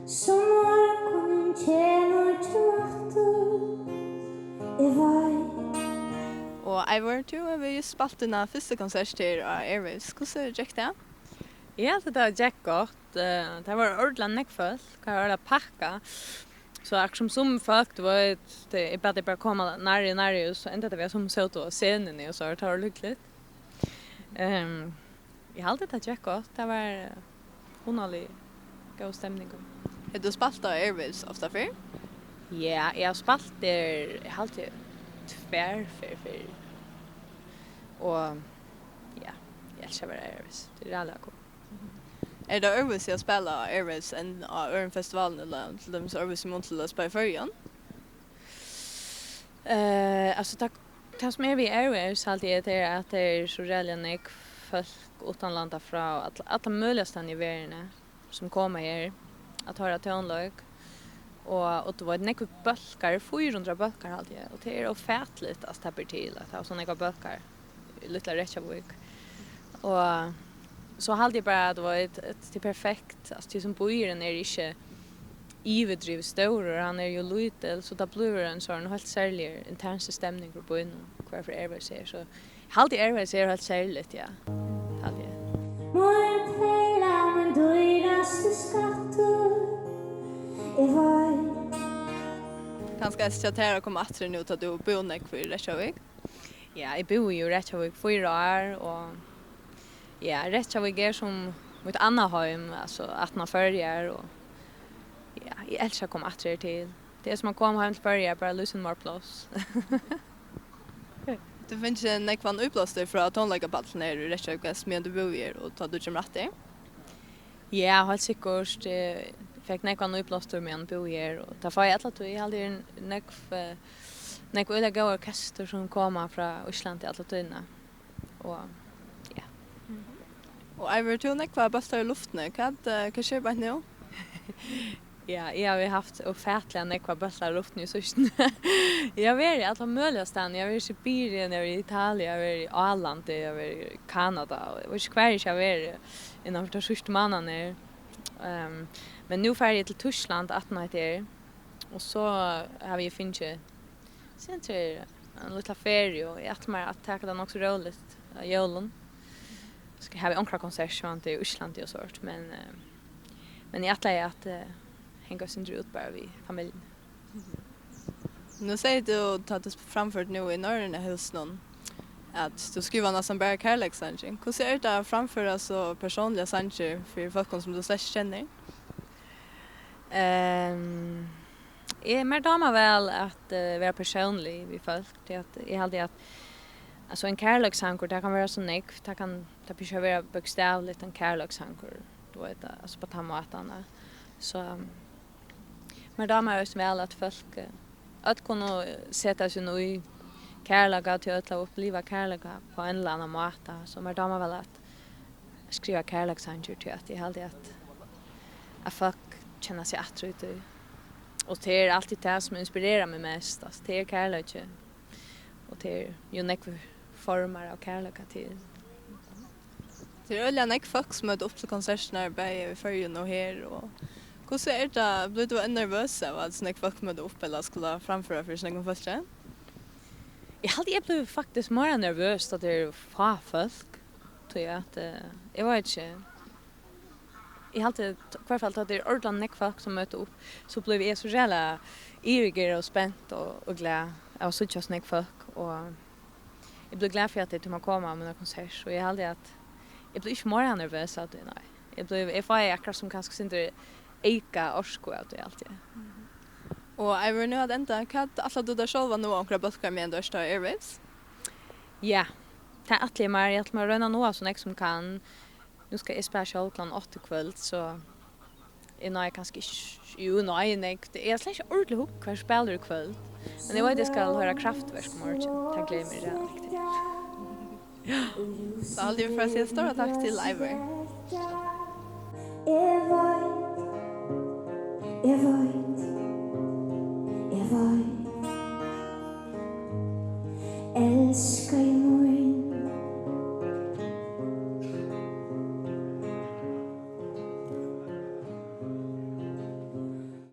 Som morgonen tjänar till natten Og jeg var til vi just spalt denne første konsert her av Airwaves. Hvordan gikk det? Ja, det var godt. Det var ordentlig nekkfølt. Det var ordentlig pakka. Så akkurat som folk, det var bare komma nærmere, så enda det var som så til scenen og så det var lykkelig. Jeg har alltid det godt. Det var underlig god stemning. Har du spalt av Airwaves ofte før? Ja, jeg har spalt der, jeg har alltid tvær for. Og ja, jeg elsker å være Airwaves. Det er alle godt. Er det Airwaves å spille av Airwaves enn av Ørenfestivalen eller til dem som Airwaves i måte å spille i førjen? Alltså det som vi Airwaves alltid är att det är så relevant folk utanlanda fra alla möjliga ställen i världen som kommer här att höra tonlag och det var nekva bölkar, 400 bölkar alltid och det är ofätligt att täppa till att ha såna nekva bölkar i lilla Reykjavik och så hade jag bara att det var ett perfekt alltså det som bojen är inte iverdriv stor han är ju lite så det blir en sån helt särskild intens stämning på bojen kvar för Airwaves är så halt i Airwaves är helt särskilt ja halt jag Morgon pejlar men dyraste skatter Kanske jag ska ta och komma att nu att du bor nek för Reykjavik? ja jag bor ju i Reykjavik 4 år och ja Reykjavik är som mitt andra hem alltså att man följer och ja, jag älskar att komma till till. Det är som att komma hem till början bara lyssna mer plus. Det finns en nekvann uppblåster fra tonleggapallen her i Reykjavik men du bor her og tar du kommer rett i? Ja, helt sikkert. Jeg fikk nekvann uppblåster med en bo her. Og da får jeg etter at jeg hadde nekvann øyla gode orkester som kommer fra Island til alle tøyene. Og ja. Og jeg vil til nekvann bøster i luftene. Hva skjer bare nå? Ja, jag har haft ofärtliga nekva bullar luften i systen. Jag var i alla möjliga ställen. Jag var i Sibirien, jag var i Italien, jag var i Åland, jag var i Kanada. Jag var i Sverige, jag var inom de sista månaderna. Men nu färger jag till Tyskland 18 år. Och så har vi finnit sen till en liten ferie och jag tror att det är också roligt i julen. Ska ha en konsert i Island och sånt, men jag tror att hänga sin ut bara vid familjen. Nu säger du att du framfört nu i Norröna husen att du skriver nästan bara kärlekssanger. Hur ser det att framföra så personliga sanger för folk som du släkt känner? Jag mer damer väl att vara personlig vid folk. Jag hade att alltså en kärlekssanger det kan vara så nek, det kan vara bokstavligt en kärlekssanger. Då vet jag alltså på tomaterna. Så men damer är väl att folk att kunna sätta sig nu i kärleka till att uppleva kärleka på en eller annan måte. Så men damer väl att skriva kärleksanger till att det alltid att folk känner sig attryt och det är alltid det som inspirerar mig mest. Alltså, det är kärlek och det är ju nekva former av kärleka till. Det är öliga folk som møter upp till konserterna i förrjun och här och hur är det? Blir du nervös av att såna folk møter upp eller skulle framföra för såna folk? Jag blev faktiskt mer nervös att det är få folk. Tror jag att jag vet inte. Jag har alltid kvar fall att det är ordentligt folk som möter upp så blev jag så jävla ivrig och spänt och glad. Jag var så just folk och jag blev glad för att det kommer komma med en konsert så jag hade att jag blev inte mer nervös av det nej. Jag får akkurat som kanske inte eka orsko av det alltid. Och jag vill nu att ända kan alla du där själva nu och bulkar med ändå stå Airwaves. Ja. Det är alltid mer att man röna nå så som kan. Nu ska jag spela själv klockan 8 kväll så är nog kanske ju nej det är släkt ordentligt hook kvar spelar du kväll. Men jag vet jag ska höra Kraftwerk morgon. Tack glömmer det riktigt. Ja. Så aldrig för att säga stora tack till Ivar. Jag vet